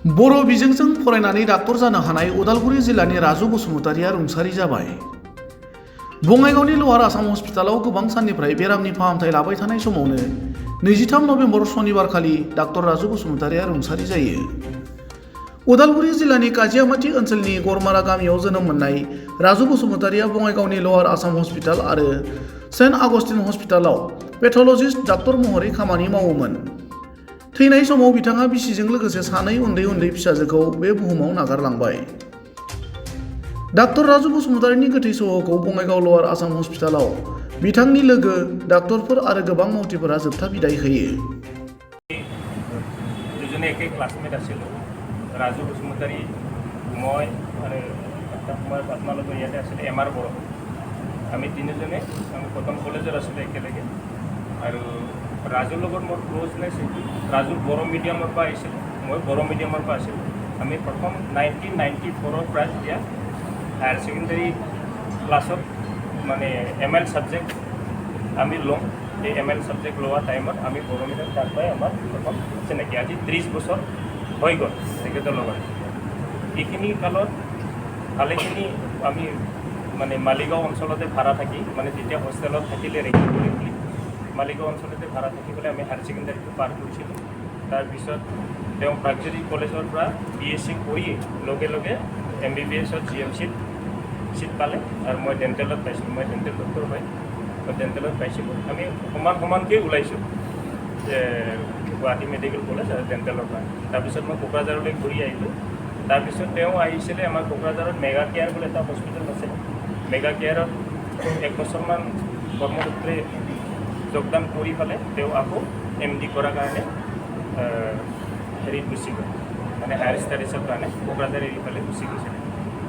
बर' बिजोंजों फरायनानै डाक्टर जानो हानाय उदालगुरि जिल्लानि राजु बसुमतारिया रुंसारि जाबाय। बङाइगावनि लवार आसाम हस्पिटालाव गोबां साननिफ्राय बेरामनि फाहामथाय लाबाय थानाय समावनो 23 नभेम्बर शनिबारखालि डाक्टर राजु बसुमतारिया रुंसारि जायो। उदालगुरि जिल्लानि काजियामाटी ओनसोलनि गरमारा गामियाव जोनोम मोननाय राजु बसुमतारिया बङाइगावनि लवार आसाम हस्पिटाल आरो सेन्ट आगस्टिन हस्पिटालाव पेथलजिस्ट डाक्टर महरै खामानि मावोमोन। थैनाय समाव बिथाङा बिसिजों लोगोसे सानै उन्दै फिसाजोखौ बे बुहुमाव नागारलांबाय। डाक्टर राजु बसुमतारिनि गोथै सह'खौ बङाइगाव लवार आसाम हस्पिटालाव बिथांनि लोगो डाक्टरफोर आरो गोबां मावथिफोरा जोबथा बिदाय होयो। দুজনে একে ক্লাছমেট আছিলোঁ। ৰাজু বসুমতাৰী, মই আৰু এটা সময়ত আপোনালোকৰ ইয়াতে আছিলে এম আৰ বড়ো। আমি তিনিজনে আমি কটন কলেজত আছিলোঁ একেলগে। আৰু ৰাজুৰ লগত মোৰ ক্ল'জনেছ এইটো, ৰাজু বড়ো মিডিয়ামৰ পৰা আহিছিল, মই বড়ো মিডিয়ামৰ পৰা আছিলোঁ। আমি প্ৰথম 1994ৰ পৰা যেতিয়া হায়াৰ ছেকেণ্ডেৰী ক্লাছত মানে ML ছাবজেক্ট আমি লওঁ, এই ML ছাবজেক্ট লোৱা টাইমত আমি বড়ো মিডিয়াম তাৰ পৰাই আমাৰ প্ৰথম চিনাকি। আজি 30 বছৰ হৈ গ'ল তেখেতৰ লগত। এইখিনি কালত ভালেখিনি আমি মানে মালিগাঁও অঞ্চলতে ভাড়া থাকি, মানে যেতিয়া হোষ্টেলত থাকিলে ৰেগুলাৰলি বুলি মালিগাঁও অঞ্চলতে ভাড়া থাকি পেলাই আমি হায়াৰ ছেকেণ্ডেৰীটো পাৰ কৰিছিলোঁ। তাৰপিছত তেওঁ প্ৰাগজ্যোতিষ কলেজৰ পৰা BSc কৰি লগে লগে MBBSত GMCত চিট পালে আৰু মই ডেণ্টেলত পাইছিলোঁ। মই ডেণ্টেল ডক্টৰ হয়, মই ডেণ্টেলত পাইছিলোঁ। আমি সমানকৈ ওলাইছোঁ যে গুৱাহাটী মেডিকেল কলেজ আৰু ডেণ্টেলৰ পৰা। তাৰপিছত মই কোকৰাঝাৰলৈ ঘূৰি আহিলোঁ। তাৰপিছত তেওঁ আহিছিলে আমাৰ কোকৰাঝাৰত মেগা কেয়াৰ বুলি এটা হস্পিটেল আছে, মেগা কেয়াৰত 1 বছৰমান কৰ্মসূত্ৰে যোগদান কৰি পেলাই তেওঁ আকৌ MD কৰাৰ কাৰণে হেৰিত গুচি গ'ল, মানে হায়াৰ ষ্টাডিজৰ কাৰণে কোকৰাঝাৰ এৰি পেলাই গুচি গৈছিলে।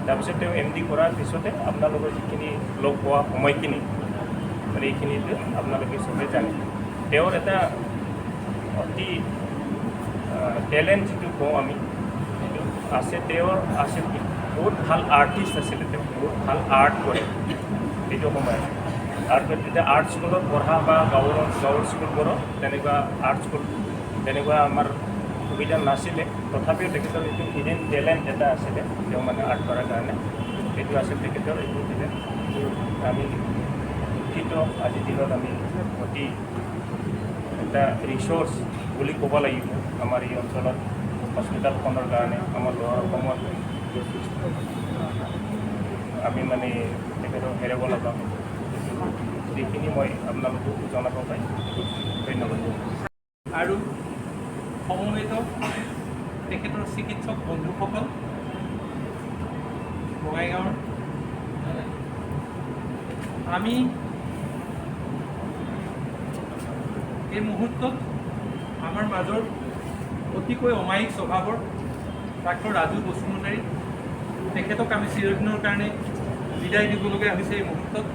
তাৰপিছত তেওঁ MD কৰাৰ পিছতে আপোনালোকৰ যিখিনি লগ পোৱা সময়খিনি মানে এইখিনিতে আপোনালোকে চবেই জানে। তেওঁৰ এটা অতি টেলেণ্ট যিটো কওঁ আমি সেইটো আছে, তেওঁৰ আছিল বহুত ভাল আৰ্টিষ্ট আছিলে। তেওঁ বহুত ভাল আৰ্ট কৰে সেইটো সময়ত। আৰ্ট কৰে তেতিয়া আৰ্ট স্কুলত পঢ়া বা গাঁৱৰ স্কুলবোৰত তেনেকুৱা আৰ্ট স্কুল তেনেকুৱা আমাৰ সুবিধা নাছিলে। তথাপিও তেখেতৰ এইটো হিডেন টেলেণ্ট এটা আছিলে, তেওঁ মানে আৰ্ট কৰাৰ কাৰণে সেইটো আছিল তেখেতৰ এইটো টেলেণ্ট। আমি শিক্ষিত আজিৰ দিনত আমি অতি এটা ৰিচোৰ্চ বুলি ক'ব লাগিব আমাৰ এই অঞ্চলত হস্পিটেলখনৰ কাৰণে। আমাৰ ল'ৱাৰ অসমত আমি মানে তেখেতক হেৰাব লগা যিখিনি মই আপোনালোকক জনাব পাই ধন্যবাদ। আৰু সমবেত তেখেতৰ চিকিৎসক বন্ধুসকল, বঙাইগাঁৱৰ আমি এই মুহূৰ্তত আমাৰ মাজৰ অতিকৈ অমায়িক স্বভাৱৰ ডাক্তৰ ৰাজু বসুমতাৰী তেখেতক আমি চিৰদিনৰ কাৰণে বিদায় দিবলগীয়া হৈছে এই মুহূৰ্তত।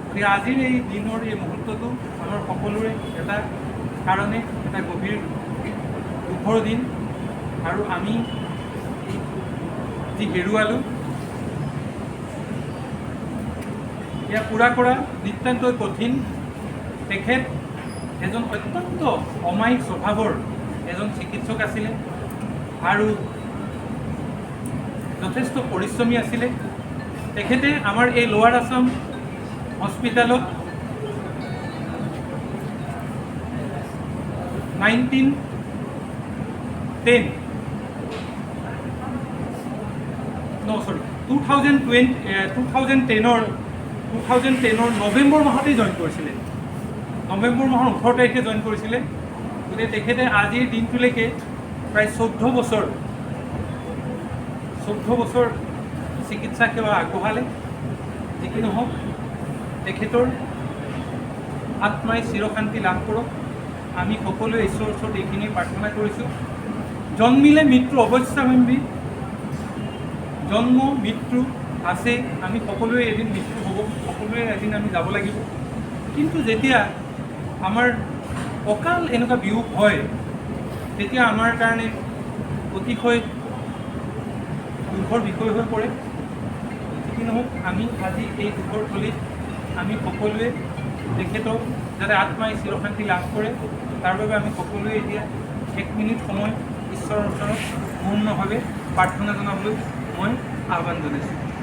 গতিকে আজিৰ এই দিনৰ এই মুহূৰ্তটো আমাৰ সকলোৰে এটা কাৰণে এটা গভীৰ দুখৰ দিন। আৰু আমি যি হেৰুৱালোঁ এয়া পূৰা কৰা নিতান্তই কঠিন। তেখেত এজন অত্যন্ত অমায়িক স্বভাৱৰ এজন চিকিৎসক আছিলে আৰু যথেষ্ট পৰিশ্ৰমী আছিলে। তেখেতে আমাৰ এই লৱাৰ আছাম হস্পিটেলত 2010ৰ নৱেম্বৰ মাহতেই জইন কৰিছিলে। নৱেম্বৰ মাহৰ 18 তাৰিখে জইন কৰিছিলে। গতিকে তেখেতে আজিৰ দিনটোলৈকে প্ৰায় 14 বছৰ চিকিৎসা সেৱা আগবঢ়ালে। যি কি নহওক তেখেতৰ আত্মাই চিৰশান্তি লাভ কৰক। আমি সকলোৱে ঈশ্বৰৰ ওচৰত এইখিনি প্ৰাৰ্থনা কৰিছোঁ। জন্মিলে মৃত্যু অৱশ্যম্ভাৱী, জন্ম মৃত্যু আছে, আমি সকলোৱে এদিন মৃত্যু হ'ব, সকলোৱে এদিন আমি যাব লাগিব। কিন্তু যেতিয়া আমাৰ অকাল এনেকুৱা বিয়োগ হয় তেতিয়া আমাৰ কাৰণে অতিশয় দুখৰ বিষয় হৈ পৰে। যি নহওক আমি আজি এই দুখৰ থলীত আমি সকলোৱে তেখেতক যাতে আত্মাই চিৰশান্তি লাভ কৰে তাৰ বাবে আমি সকলোৱে এতিয়া 1 মিনিট সময় ঈশ্বৰৰ ওচৰত পূৰ্ণভাৱে প্ৰাৰ্থনা জনাবলৈ মই আহ্বান জনাইছোঁ।